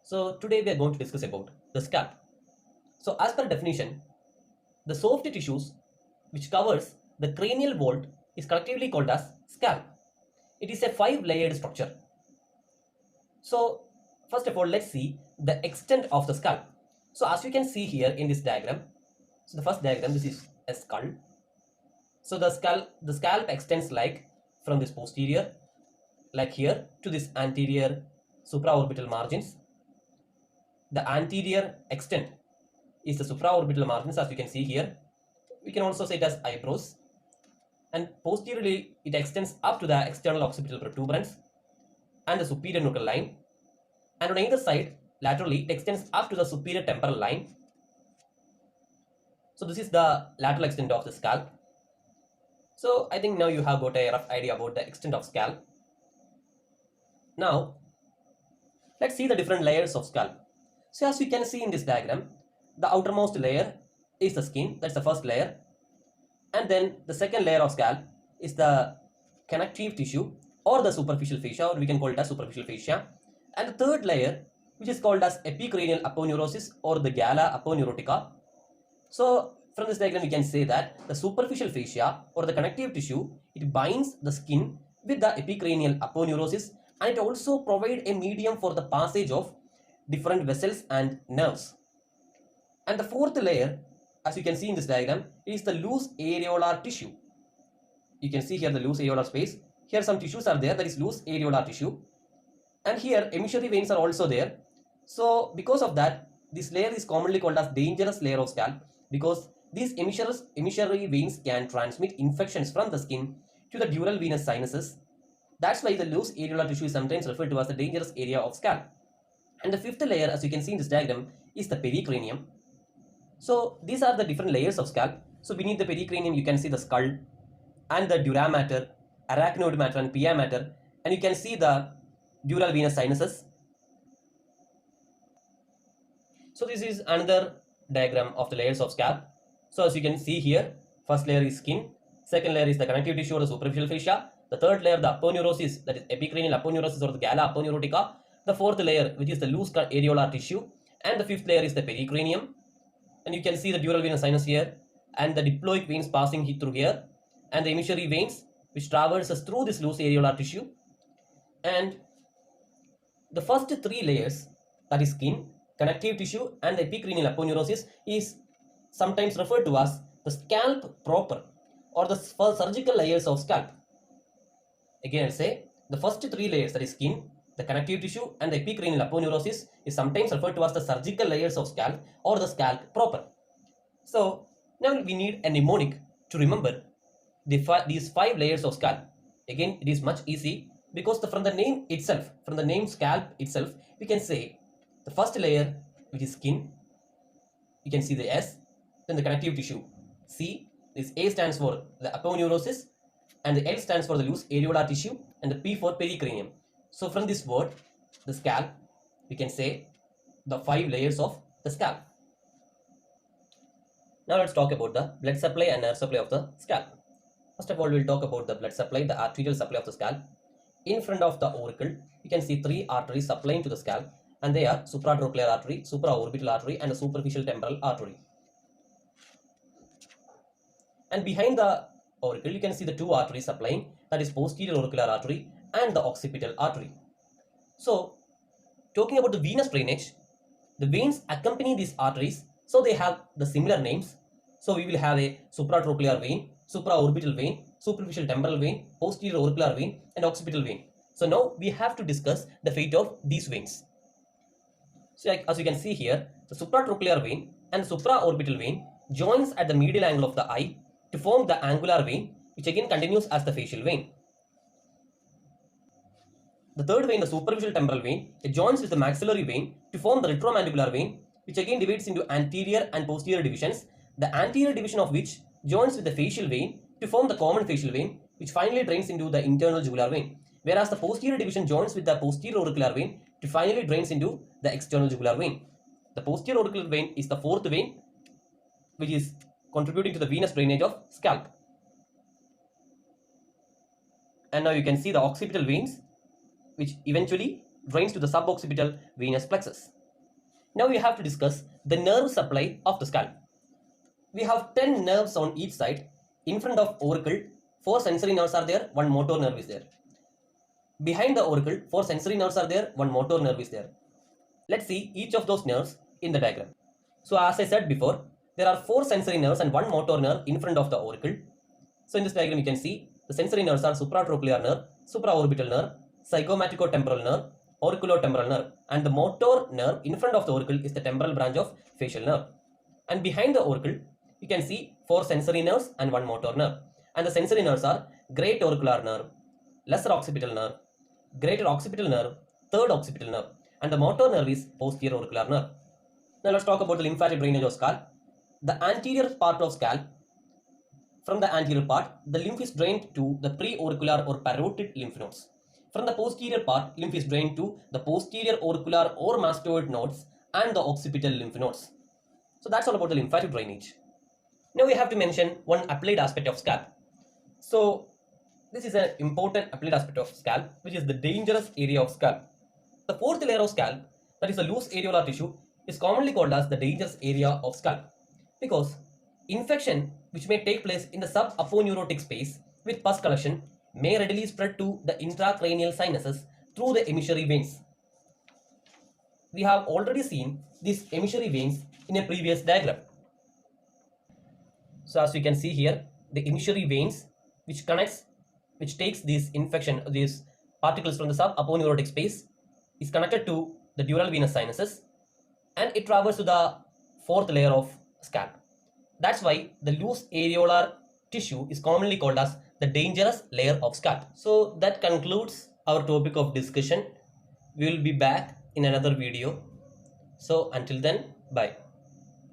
So today we are going to discuss about the scalp. So as per definition, the soft tissues which covers the cranial vault is collectively called as scalp. It is a 5-layered structure. So first of all, let's see the extent of the scalp. So as you can see here in this diagram, so the first diagram, this is a skull. So the scalp extends like from this posterior, like here, to this anterior supraorbital margins. The anterior extent is the supraorbital margins, as you can see here. We can also say it as eyebrows. And posteriorly, it extends up to the external occipital protuberance and the superior nuchal line. And on either side, laterally, it extends up to the superior temporal line. So this is the lateral extent of the scalp. So I think now you have got a rough idea about the extent of scalp. Now, let's see the different layers of scalp. So as you can see in this diagram, the outermost layer is the skin, that's the first layer. And then the second layer of scalp is the connective tissue or the superficial fascia, or we can call it as superficial fascia. And the third layer, which is called as epicranial aponeurosis or the gala aponeurotica. So from this diagram, we can say that the superficial fascia or the connective tissue, it binds the skin with the epicranial aponeurosis, and it also provides a medium for the passage of different vessels and nerves. And the fourth layer, as you can see in this diagram, is the loose areolar tissue. You can see here the loose areolar space. Here some tissues are there, that is loose areolar tissue. And here emissary veins are also there. So because of that, this layer is commonly called as dangerous layer of scalp, because these emissary veins can transmit infections from the skin to the dural venous sinuses. That's why the loose areolar tissue is sometimes referred to as the dangerous area of scalp. And the fifth layer, as you can see in this diagram, is the pericranium. So these are the different layers of scalp. So beneath the pericranium, you can see the skull and the dura mater, arachnoid mater and pia mater, and you can see the dural venous sinuses. So this is another diagram of the layers of scalp. So as you can see here, first layer is skin, second layer is the connective tissue or the superficial fascia, the third layer the aponeurosis, that is epicranial aponeurosis or the gala aponeurotica, the fourth layer which is the loose areolar tissue, and the fifth layer is the pericranium. And you can see the dural venous sinus here, and the diploic veins passing through here, and the emissary veins which traverses through this loose areolar tissue. And the first three layers, that is skin, connective tissue and the epicranial aponeurosis, is sometimes referred to as the scalp proper or the surgical layers of scalp. Again, I'll say the first three layers, that is skin, the connective tissue and the epicranial aponeurosis, is sometimes referred to as the surgical layers of scalp or the scalp proper. So now we need a mnemonic to remember these 5 layers of scalp. Again, it is much easy because from the name itself, from the name scalp itself, we can say the first layer, which is skin, you can see the S, then the connective tissue C. This A stands for the aponeurosis, and the L stands for the loose areolar tissue, and the P for pericranium. So from this word, the scalp, we can say the 5 layers of the scalp. Now let's talk about the blood supply and nerve supply of the scalp. First of all, we'll talk about the blood supply, the arterial supply of the scalp. In front of the auricle, you can see 3 arteries supplying to the scalp, and they are supratrochlear artery, supraorbital artery, and the superficial temporal artery. And behind the auricle, you can see the 2 arteries supplying, that is posterior auricular artery and the occipital artery. So, talking about the venous drainage, the veins accompany these arteries, so they have the similar names. So we will have a supratrochlear vein, supraorbital vein, superficial temporal vein, posterior auricular vein, and occipital vein. So now we have to discuss the fate of these veins. So as you can see here, the supratrochlear vein and supraorbital vein joins at the medial angle of the eye to form the angular vein, which again continues as the facial vein. The third vein, the superficial temporal vein, it joins with the maxillary vein to form the retromandibular vein, which again divides into anterior and posterior divisions, the anterior division of which joins with the facial vein to form the common facial vein, which finally drains into the internal jugular vein, whereas the posterior division joins with the posterior auricular vein to finally drains into the external jugular vein. The posterior auricular vein is the fourth vein, which is contributing to the venous drainage of scalp. And now you can see the occipital veins, which eventually drains to the suboccipital venous plexus. Now we have to discuss the nerve supply of the scalp. We have 10 nerves on each side. In front of auricle, 4 sensory nerves are there, 1 motor nerve is there. Behind the auricle, 4 sensory nerves are there, 1 motor nerve is there. Let's see each of those nerves in the diagram. So as I said before, there are 4 sensory nerves and 1 motor nerve in front of the auricle. So in this diagram you can see the sensory nerves are supratrochlear nerve, supraorbital nerve, zygomaticotemporal nerve, auriculotemporal nerve, and the motor nerve in front of the auricle is the temporal branch of facial nerve. And behind the auricle you can see 4 sensory nerves and 1 motor nerve. And the sensory nerves are great auricular nerve, lesser occipital nerve, greater occipital nerve, third occipital nerve, and the motor nerve is posterior auricular nerve. Now let's talk about the lymphatic drainage of scalp. The anterior part of scalp, from the anterior part, the lymph is drained to the preauricular or parotid lymph nodes. From the posterior part, lymph is drained to the posterior auricular or mastoid nodes and the occipital lymph nodes. So that's all about the lymphatic drainage. Now we have to mention one applied aspect of scalp. So this is an important applied aspect of scalp, which is the dangerous area of scalp. The fourth layer of scalp, that is the loose areolar tissue, is commonly called as the dangerous area of scalp because infection which may take place in the subaponeurotic space with pus collection may readily spread to the intracranial sinuses through the emissary veins. We have already seen these emissary veins in a previous diagram. So as you can see here, the emissary veins which takes this infection, these particles from the subaponeurotic space is connected to the dural venous sinuses and it travels to the fourth layer of scalp. That's why the loose areolar tissue is commonly called as the dangerous layer of scalp. So that concludes our topic of discussion. We will be back in another video. So until then, bye.